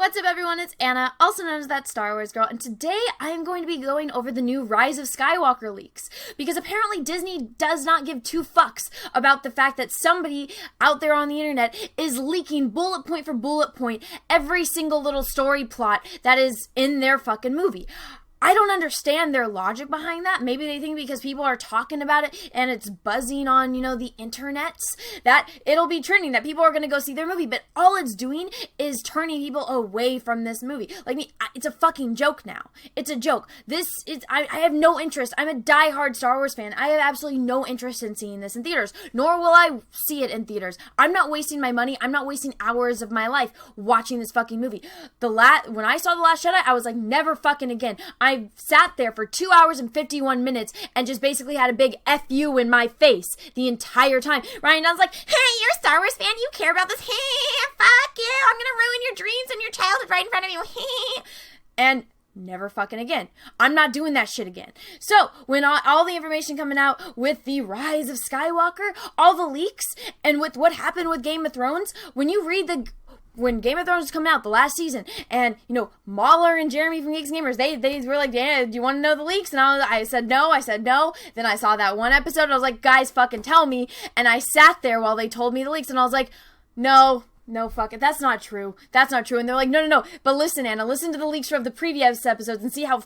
What's up, everyone? It's Anna, also known as That Star Wars Girl, and today I am going to be going over the new Rise of Skywalker leaks, because apparently Disney does not give two fucks about the fact that somebody out there on the internet is leaking bullet point for bullet point every single little story plot that is in their fucking movie. I don't understand their logic behind that. Maybe they think because people are talking about it and it's buzzing on, the internets, that it'll be trending, that people are going to go see their movie. But all it's doing is turning people away from this movie. Like me, it's a fucking joke now. It's a joke. I have no interest. I'm a diehard Star Wars fan. I have absolutely no interest in seeing this in theaters, nor will I see it in theaters. I'm not wasting my money. I'm not wasting hours of my life watching this fucking movie. When I saw The Last Jedi, I was like, never fucking again. I sat there for 2 hours and 51 minutes and just basically had a big F you in my face the entire time. Ryan Dunn's like, hey, you're a Star Wars fan, you care about this, hey, fuck you, I'm gonna ruin your dreams and your childhood right in front of you, hey. And never fucking again. I'm not doing that shit again. So, when all the information coming out with the Rise of Skywalker, all the leaks, and with what happened with Game of Thrones, when Game of Thrones was coming out, the last season, and, Mahler and Jeremy from Geeks and Gamers, they were like, yeah, do you want to know the leaks? And I said no. Then I saw that one episode, and I was like, guys, fucking tell me. And I sat there while they told me the leaks, and I was like, no, fuck it, that's not true. And they're like, no. But listen, Anna, listen to the leaks from the previous episodes and see how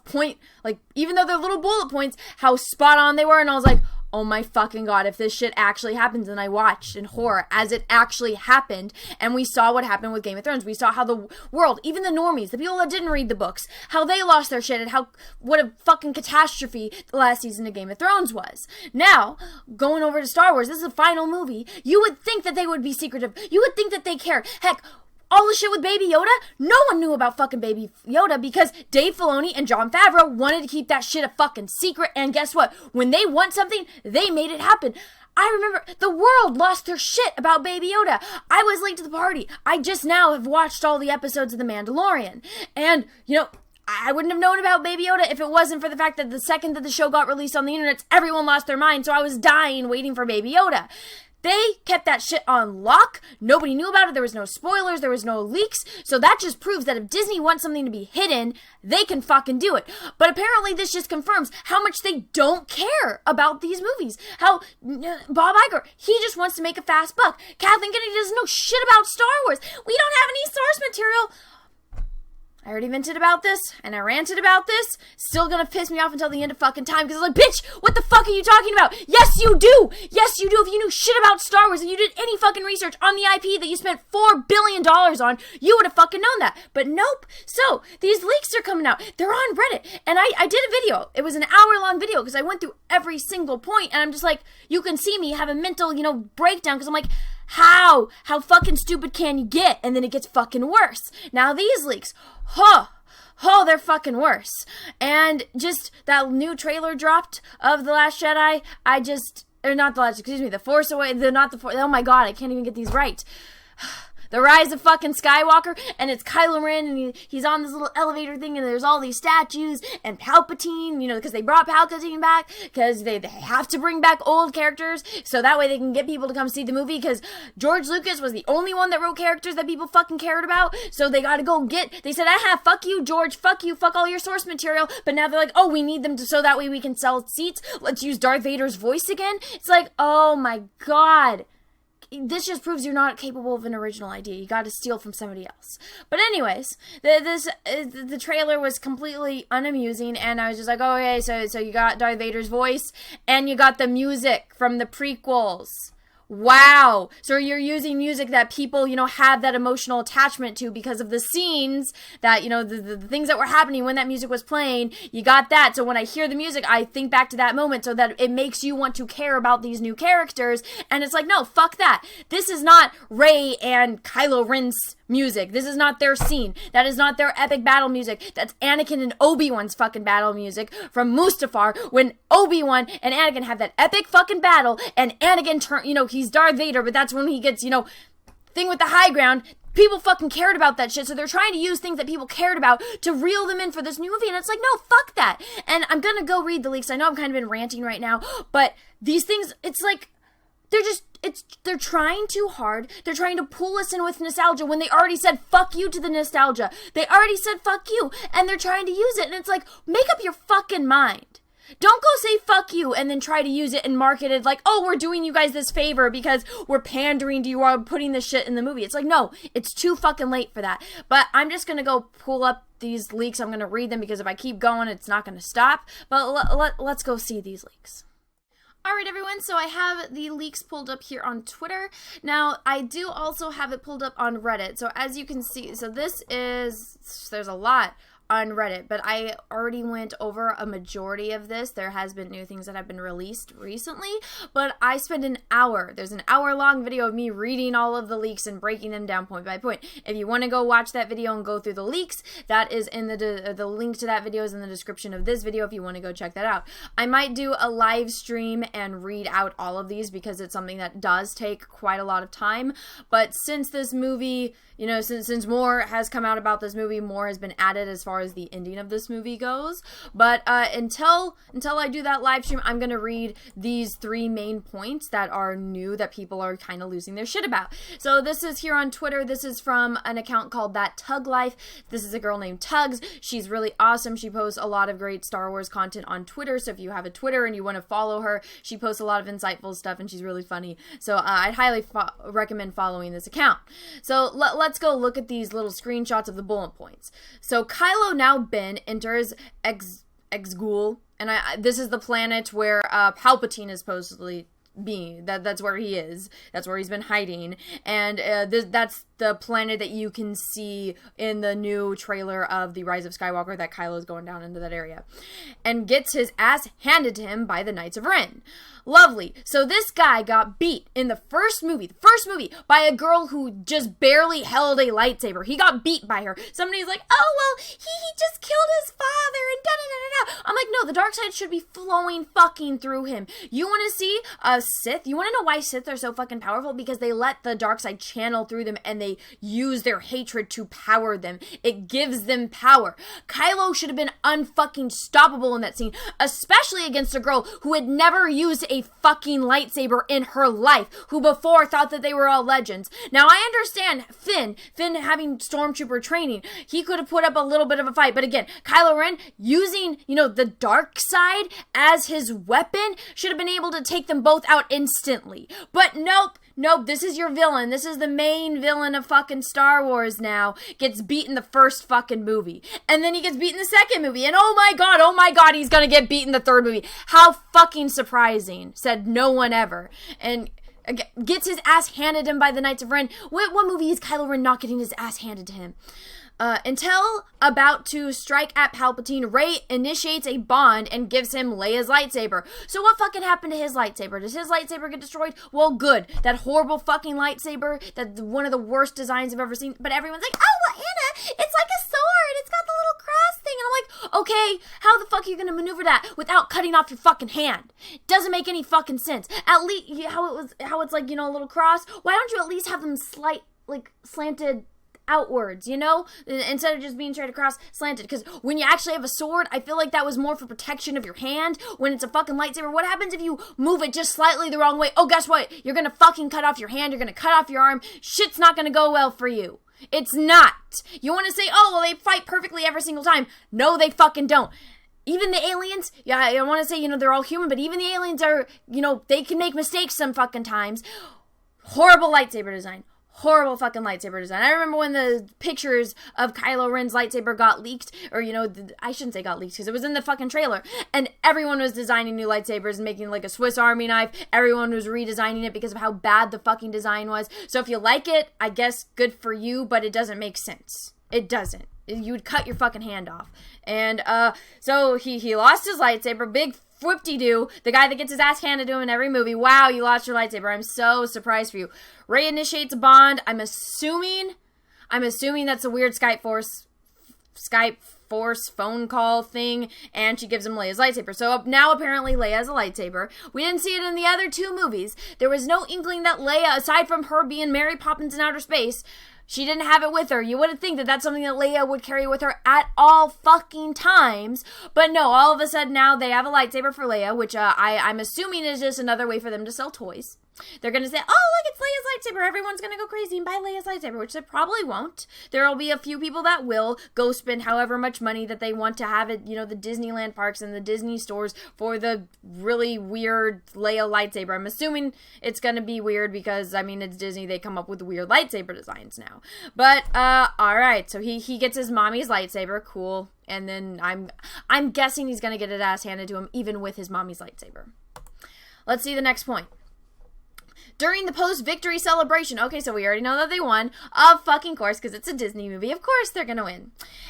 even though they're little bullet points, how spot on they were. And I was like, oh my fucking god, if this shit actually happens. And I watched in horror as it actually happened, and we saw what happened with Game of Thrones. We saw how the world, even the normies, the people that didn't read the books, how they lost their shit, and what a fucking catastrophe the last season of Game of Thrones was. Now, going over to Star Wars, this is the final movie. You would think that they would be secretive. You would think that they care. Heck, all the shit with Baby Yoda, no one knew about fucking Baby Yoda because Dave Filoni and Jon Favreau wanted to keep that shit a fucking secret, and guess what? When they want something, they made it happen. I remember the world lost their shit about Baby Yoda. I was late to the party. I just now have watched all the episodes of The Mandalorian, and, I wouldn't have known about Baby Yoda if it wasn't for the fact that the second that the show got released on the internet, everyone lost their mind, so I was dying waiting for Baby Yoda. They kept that shit on lock. Nobody knew about it. There was no spoilers. There was no leaks. So that just proves that if Disney wants something to be hidden, they can fucking do it. But apparently this just confirms how much they don't care about these movies. How Bob Iger, he just wants to make a fast buck. Kathleen Kennedy doesn't know shit about Star Wars. We don't have any source material. I already vented about this, and I ranted about this. Still gonna piss me off until the end of fucking time, because it's like, bitch, what the fuck are you talking about? Yes, you do! Yes, you do! If you knew shit about Star Wars and you did any fucking research on the IP that you spent $4 billion on, you would have fucking known that. But nope. So, these leaks are coming out. They're on Reddit, and I did a video. It was an hour-long video, because I went through every single point, and I'm just like, you can see me have a mental, breakdown, because I'm like, how fucking stupid can you get? And then it gets fucking worse. Now these leaks, they're fucking worse. And just that new trailer dropped of The Last Jedi, The Force Awakens, oh my god, I can't even get these right. The Rise of fucking Skywalker, and it's Kylo Ren, and he's on this little elevator thing, and there's all these statues, and Palpatine, because they brought Palpatine back, because they have to bring back old characters, so that way they can get people to come see the movie, because George Lucas was the only one that wrote characters that people fucking cared about, so they gotta they said, fuck you, George, fuck you, fuck all your source material, but now they're like, oh, we need them so that way we can sell seats, let's use Darth Vader's voice again. It's like, oh my god. This just proves you're not capable of an original idea. You got to steal from somebody else. But anyways, the trailer was completely unamusing, and I was just like, oh, okay, so you got Darth Vader's voice, and you got the music from the prequels. Wow. So you're using music that people, have that emotional attachment to because of the scenes that, the things that were happening when that music was playing. You got that. So when I hear the music, I think back to that moment so that it makes you want to care about these new characters. And it's like, no, fuck that. This is not Rey and Kylo Ren's music. This is not their scene. That is not their epic battle music. That's Anakin and Obi-Wan's fucking battle music from Mustafar when Obi-Wan and Anakin have that epic fucking battle and Anakin he's Darth Vader, but that's when he gets, thing with the high ground. People fucking cared about that shit, so they're trying to use things that people cared about to reel them in for this new movie, and it's like, no, fuck that. And I'm gonna go read the leaks. I know I'm kind of been ranting right now, but these things, it's like, they're just, they're trying too hard. They're trying to pull us in with nostalgia when they already said fuck you to the nostalgia. They already said fuck you, and they're trying to use it, and it's like, make up your fucking mind. Don't go say fuck you and then try to use it and market it like, oh, we're doing you guys this favor because we're pandering to you while putting this shit in the movie. It's like, no, it's too fucking late for that. But I'm just gonna go pull up these leaks. I'm gonna read them because if I keep going, it's not gonna stop. But let's go see these leaks. Alright everyone, so I have the leaks pulled up here on Twitter. Now, I do also have it pulled up on Reddit. So as you can see, there's a lot on Reddit, but I already went over a majority of this. There has been new things that have been released recently, but I spent an hour. There's an hour-long video of me reading all of the leaks and breaking them down point by point. If you want to go watch that video and go through the leaks, that is in the link to that video is in the description of this video if you want to go check that out. I might do a live stream and read out all of these because it's something that does take quite a lot of time, but since this movie, you know, since more has come out about this movie, more has been added as far as the ending of this movie goes. But until I do that live stream, I'm gonna read these 3 main points that are new that people are kind of losing their shit about. So this is here on Twitter. This is from an account called That Tug Life. This is a girl named Tugs. She's really awesome. She posts a lot of great Star Wars content on Twitter. So if you have a Twitter and you want to follow her, she posts a lot of insightful stuff and she's really funny. So I'd highly recommend following this account. So let's go look at these little screenshots of the bullet points. So Kylo now Ben enters Exgul, and this is the planet where Palpatine is supposedly being. That's where he is. That's where he's been hiding, and that's the planet that you can see in the new trailer of the Rise of Skywalker that Kylo's going down into that area, and gets his ass handed to him by the Knights of Ren. Lovely. So this guy got beat in the first movie, by a girl who just barely held a lightsaber. He got beat by her. Somebody's like, oh, well, he just killed his father and da-da-da-da-da. I'm like, no, the dark side should be flowing fucking through him. You want to see a Sith? You want to know why Sith are so fucking powerful? Because they let the dark side channel through them and they use their hatred to power them. It gives them power. Kylo should have been unfucking stoppable in that scene, especially against a girl who had never used a fucking lightsaber in her life, who before thought that they were all legends. Now I understand Finn having stormtrooper training, he could have put up a little bit of a fight, but again, Kylo Ren using, you know, the dark side as his weapon should have been able to take them both out instantly. But nope, this is your villain. This is the main villain of fucking Star Wars now. Gets beat in the first fucking movie. And then he gets beat in the second movie. And oh my god, he's gonna get beat in the third movie. How fucking surprising, said no one ever. And gets his ass handed to him by the Knights of Ren. What movie is Kylo Ren not getting his ass handed to him? Until about to strike at Palpatine, Rey initiates a bond and gives him Leia's lightsaber. So what fucking happened to his lightsaber? Does his lightsaber get destroyed? Well, good. That horrible fucking lightsaber, that one of the worst designs I've ever seen. But everyone's like, oh, well, Anna, it's like a sword. It's got the little cross thing. And I'm like, okay, how the fuck are you going to maneuver that without cutting off your fucking hand? Doesn't make any fucking sense. At least, how it's like, you know, a little cross. Why don't you at least have them slanted outwards, you know, instead of just being straight across, slanted? Because when you actually have a sword, I feel like that was more for protection of your hand. When it's a fucking lightsaber, what happens if you move it just slightly the wrong way? Oh, guess what? You're gonna fucking cut off your hand, you're gonna cut off your arm. Shit's not gonna go well for you. It's not. You want to say, oh, well, they fight perfectly every single time. No, they fucking don't. Even the aliens, yeah, I want to say, you know, they're all human, but even the aliens are, you know, they can make mistakes some fucking times. Horrible lightsaber design. Horrible fucking lightsaber design. I remember when the pictures of Kylo Ren's lightsaber got leaked, or, you know, I shouldn't say got leaked because it was in the fucking trailer, and everyone was designing new lightsabers and making like a Swiss Army knife. Everyone was redesigning it because of how bad the fucking design was. So if you like it, I guess good for you, but it doesn't make sense. It doesn't. You would cut your fucking hand off. And so he lost his lightsaber. Big whoop-de-doo, the guy that gets his ass handed to him in every movie. Wow, you lost your lightsaber. I'm so surprised for you. Rey initiates a bond. I'm assuming that's a weird Skype Force phone call thing, and she gives him Leia's lightsaber. So now apparently Leia has a lightsaber. We didn't see it in the other 2 movies. There was no inkling that Leia, aside from her being Mary Poppins in outer space, She didn't have it with her. You wouldn't think that that's something that Leia would carry with her at all fucking times. But no, all of a sudden now they have a lightsaber for Leia, which I'm assuming is just another way for them to sell toys. They're going to say, oh, look, it's Leia's lightsaber. Everyone's going to go crazy and buy Leia's lightsaber, which they probably won't. There will be a few people that will go spend however much money that they want to have at, the Disneyland parks and the Disney stores for the really weird Leia lightsaber. I'm assuming it's going to be weird because, it's Disney. They come up with weird lightsaber designs now. But, all right. So he gets his mommy's lightsaber. Cool. And then I'm guessing he's going to get his ass handed to him even with his mommy's lightsaber. Let's see the next point. During the post-victory celebration. Okay, so we already know that they won. Of fucking course, because it's a Disney movie. Of course they're gonna win.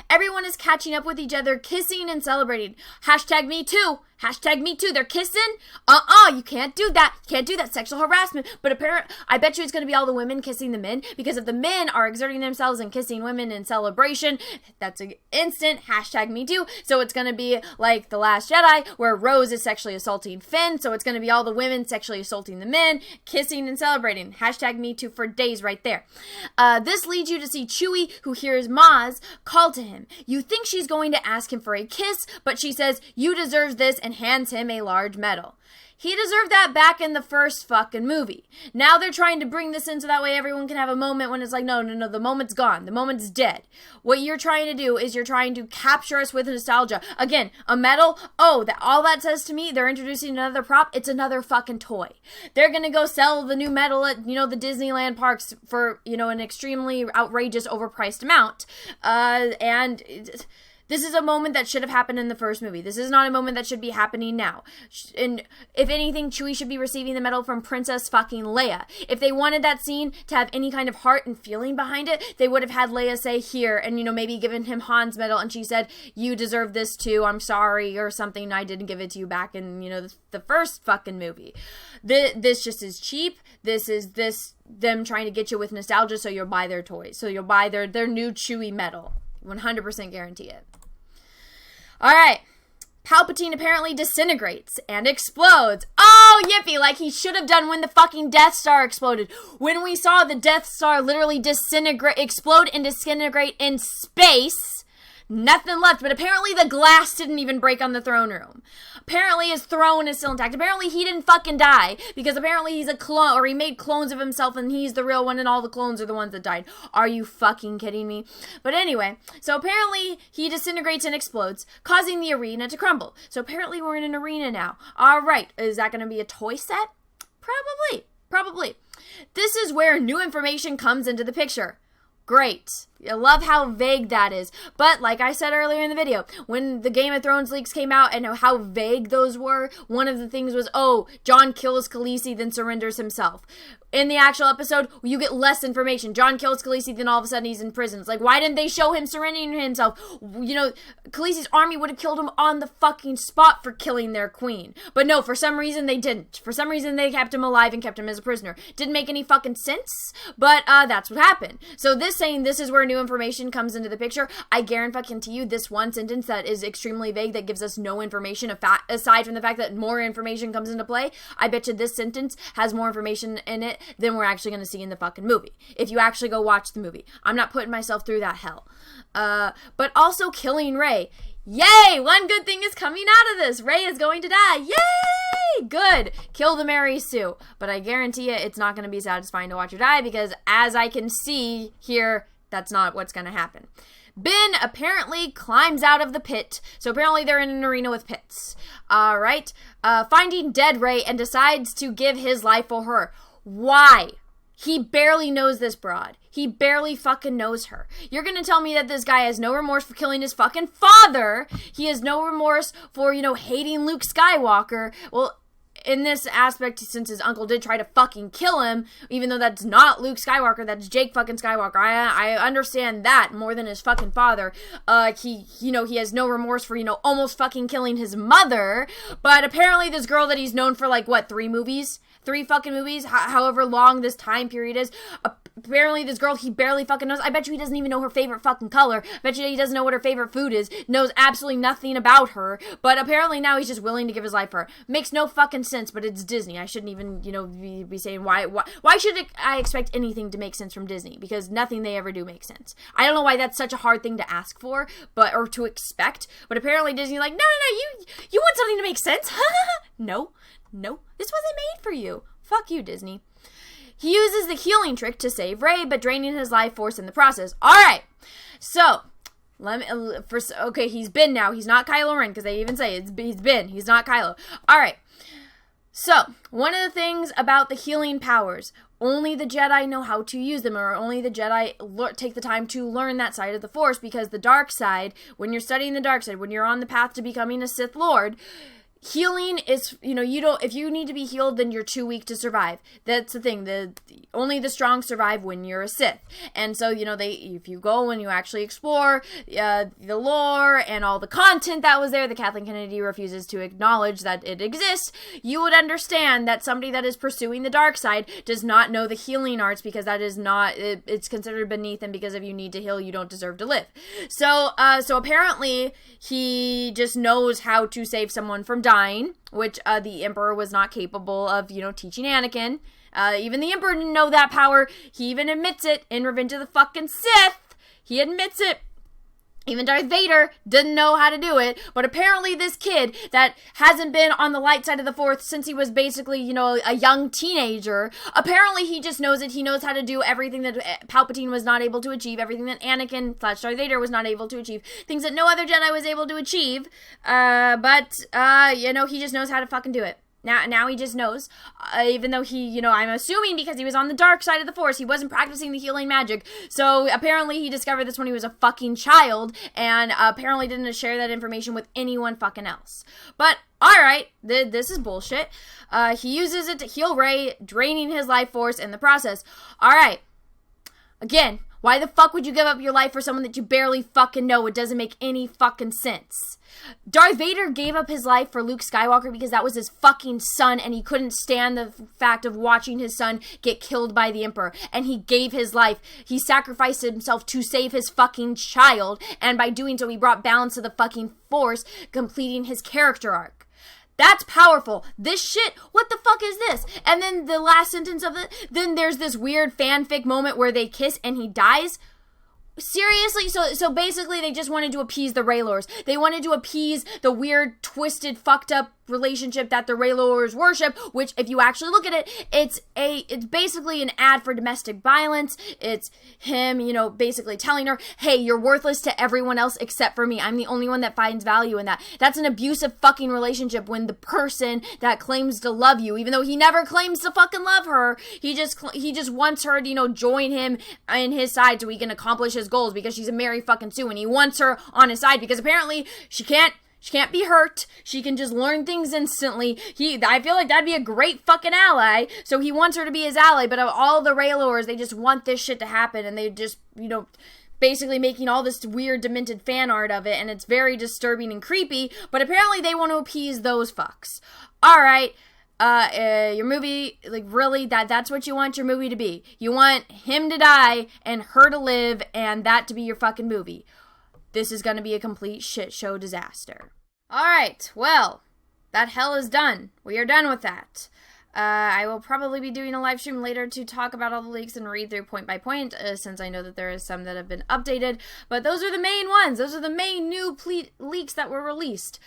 Everyone is catching up with each other, kissing and celebrating. Hashtag me too. Hashtag me too. They're kissing? You can't do that. You can't do that. Sexual harassment. But apparently, I bet you it's going to be all the women kissing the men. Because if the men are exerting themselves and kissing women in celebration, that's an instant hashtag me too. So it's going to be like The Last Jedi, where Rose is sexually assaulting Finn. So it's going to be all the women sexually assaulting the men, kissing and celebrating. Hashtag me too for days right there. This leads you to see Chewie, who hears Maz call to him. You think she's going to ask him for a kiss, but she says, you deserve this, and hands him a large medal. He deserved that back in the first fucking movie. Now they're trying to bring this in so that way everyone can have a moment when it's like, no, the moment's gone. The moment's dead. What you're trying to do is you're trying to capture us with nostalgia. Again, a medal, all that says to me, they're introducing another prop. It's another fucking toy. They're gonna go sell the new medal at, the Disneyland parks for, an extremely outrageous, overpriced amount. This is a moment that should have happened in the first movie. This is not a moment that should be happening now. And if anything, Chewie should be receiving the medal from Princess fucking Leia. If they wanted that scene to have any kind of heart and feeling behind it, they would have had Leia say here and, maybe given him Han's medal and she said, you deserve this too, I'm sorry, or something, I didn't give it to you back in, the first fucking movie. This just is cheap. This is them trying to get you with nostalgia so you'll buy their toys. So you'll buy their new Chewie medal. 100% guarantee it. Alright, Palpatine apparently disintegrates and explodes. Oh, yippee, like he should have done when the fucking Death Star exploded. When we saw the Death Star literally explode and disintegrate in space, nothing left. But apparently the glass didn't even break on the throne room. Apparently his throne is still intact. Apparently he didn't fucking die because apparently he's a clone, or he made clones of himself and he's the real one and all the clones are the ones that died. Are you fucking kidding me? But anyway, so apparently he disintegrates and explodes, causing the arena to crumble. So apparently we're in an arena now. All right, is that going to be a toy set? Probably. This is where new information comes into the picture. Great. I love how vague that is. But like I said earlier in the video, when the Game of Thrones leaks came out and how vague those were, one of the things was, Jon kills Khaleesi, then surrenders himself. In the actual episode, you get less information. Jon kills Khaleesi, then all of a sudden he's in prison. It's like, why didn't they show him surrendering himself? Khaleesi's army would have killed him on the fucking spot for killing their queen. But no, for some reason they didn't. For some reason they kept him alive and kept him as a prisoner. Didn't make any fucking sense, but that's what happened. So this is where new information comes into the picture. I guarantee you this one sentence that is extremely vague that gives us no information aside from the fact that more information comes into play. I bet you this sentence has more information in it than we're actually going to see in the fucking movie. If you actually go watch the movie. I'm not putting myself through that hell. But also killing Rey. Yay! One good thing is coming out of this. Rey is going to die. Yay! Good. Kill the Mary Sue. But I guarantee you it's not going to be satisfying to watch her die because as I can see here, that's not what's going to happen. Ben apparently climbs out of the pit. So apparently they're in an arena with pits. Alright. Finding dead Rey and decides to give his life for her. Why? He barely knows this broad. He barely fucking knows her. You're gonna tell me that this guy has no remorse for killing his fucking father. He has no remorse for, hating Luke Skywalker. Well, in this aspect, since his uncle did try to fucking kill him, even though that's not Luke Skywalker, that's Jake fucking Skywalker. I understand that more than his fucking father. He has no remorse for, almost fucking killing his mother. But apparently this girl that he's known for, 3 movies? 3 fucking movies, however long this time period is. apparently this girl he barely fucking knows. I bet you he doesn't even know her favorite fucking color. I bet you he doesn't know what her favorite food is. Knows absolutely nothing about her. But apparently now he's just willing to give his life for her. Makes no fucking sense, but it's Disney. I shouldn't even, be saying why should I expect anything to make sense from Disney? Because nothing they ever do makes sense. I don't know why that's such a hard thing to ask for, or to expect. But apparently Disney's like, no, you want something to make sense? No, this wasn't made for you. Fuck you, Disney. He uses the healing trick to save Rey, but draining his life force in the process. Alright, so, he's been now. He's not Kylo Ren, because they even say he's not Kylo. Alright, so, one of the things about the healing powers, only the Jedi know how to use them, or only the Jedi take the time to learn that side of the Force, because the dark side, when you're studying the dark side, when you're on the path to becoming a Sith Lord, healing is, if you need to be healed, then you're too weak to survive. That's the thing. Only the strong survive when you're a Sith. And so, if you go and you actually explore the lore and all the content that was there, the Kathleen Kennedy refuses to acknowledge that it exists, you would understand that somebody that is pursuing the dark side does not know the healing arts, because that is not, it's considered beneath, and because if you need to heal, you don't deserve to live. So apparently, he just knows how to save someone from dying, which the Emperor was not capable of, teaching Anakin. Even the Emperor didn't know that power. He even admits it in Revenge of the fucking Sith. He admits it. Even Darth Vader didn't know how to do it, but apparently this kid that hasn't been on the light side of the Force since he was basically, a young teenager, apparently he just knows it. He knows how to do everything that Palpatine was not able to achieve, everything that Anakin / Darth Vader was not able to achieve, things that no other Jedi was able to achieve, but he just knows how to fucking do it. Now he just knows, even though he, I'm assuming because he was on the dark side of the Force, he wasn't practicing the healing magic, so apparently he discovered this when he was a fucking child, and apparently didn't share that information with anyone fucking else. But, alright, this is bullshit. He uses it to heal Rey, draining his life force in the process. Alright, again, why the fuck would you give up your life for someone that you barely fucking know? It doesn't make any fucking sense. Darth Vader gave up his life for Luke Skywalker because that was his fucking son, and he couldn't stand the fact of watching his son get killed by the Emperor. And he gave his life. He sacrificed himself to save his fucking child, and by doing so, he brought balance to the fucking Force, completing his character arc. That's powerful. This shit, what the fuck is this? And then the last sentence of it, then there's this weird fanfic moment where they kiss and he dies. Seriously? So basically they just wanted to appease the Raylors. They wanted to appease the weird, twisted, fucked up relationship that the Raylors worship, which if you actually look at it, it's basically an ad for domestic violence. It's him, basically telling her, hey, you're worthless to everyone else except for me. I'm the only one that finds value in that. That's an abusive fucking relationship when the person that claims to love you, even though he never claims to fucking love her, he just wants her to, join him in his side so he can accomplish his goals because she's a Mary fucking Sue, and he wants her on his side because apparently she can't be hurt. She can just learn things instantly. I feel like that'd be a great fucking ally. So he wants her to be his ally. But of all the Raylors, they just want this shit to happen. And they just, basically making all this weird, demented fan art of it. And it's very disturbing and creepy. But apparently they want to appease those fucks. Alright. Your movie, really, that's what you want your movie to be. You want him to die and her to live, and that to be your fucking movie. This is gonna be a complete shit show disaster. Alright, well, that hell is done. We are done with that. I will probably be doing a live stream later to talk about all the leaks and read through point by point, since I know that there is some that have been updated, but those are the main ones. Those are the main new leaks that were released.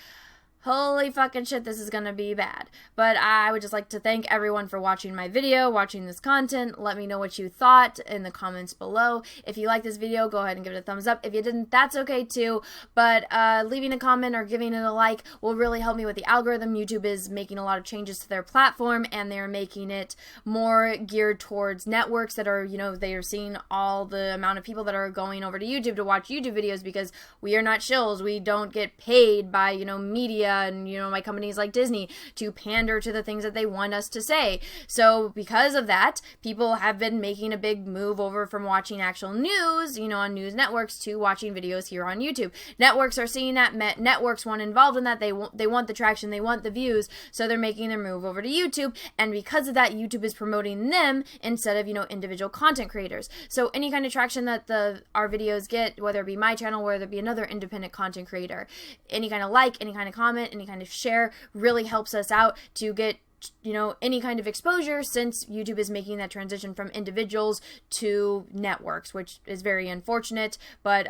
Holy fucking shit, this is gonna be bad. But I would just like to thank everyone for watching my video, watching this content. Let me know what you thought in the comments below. If you like this video, go ahead and give it a thumbs up. If you didn't, that's okay too. But leaving a comment or giving it a like will really help me with the algorithm. YouTube is making a lot of changes to their platform, and they're making it more geared towards networks that are, they are seeing all the amount of people that are going over to YouTube to watch YouTube videos, because we are not shills. We don't get paid by, media media and, you know, my companies like Disney to pander to the things that they want us to say. So because of that, people have been making a big move over from watching actual news, you know, on news networks to watching videos here on YouTube. Networks are seeing that, networks want involved in that, they want the traction, they want the views, so they're making their move over to YouTube, and because of that, YouTube is promoting them instead of, you know, individual content creators. So any kind of traction that our videos get, whether it be my channel, whether it be another independent content creator, any kind of like, any kind of comment, any kind of share really helps us out to get, you know, any kind of exposure, since YouTube is making that transition from individuals to networks, which is very unfortunate, but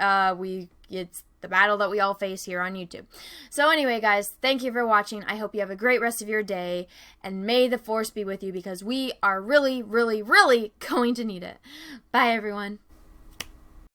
it's the battle that we all face here on YouTube. So anyway, guys, thank you for watching. I hope you have a great rest of your day, and may the Force be with you, because we are really, really, really going to need it. Bye, everyone.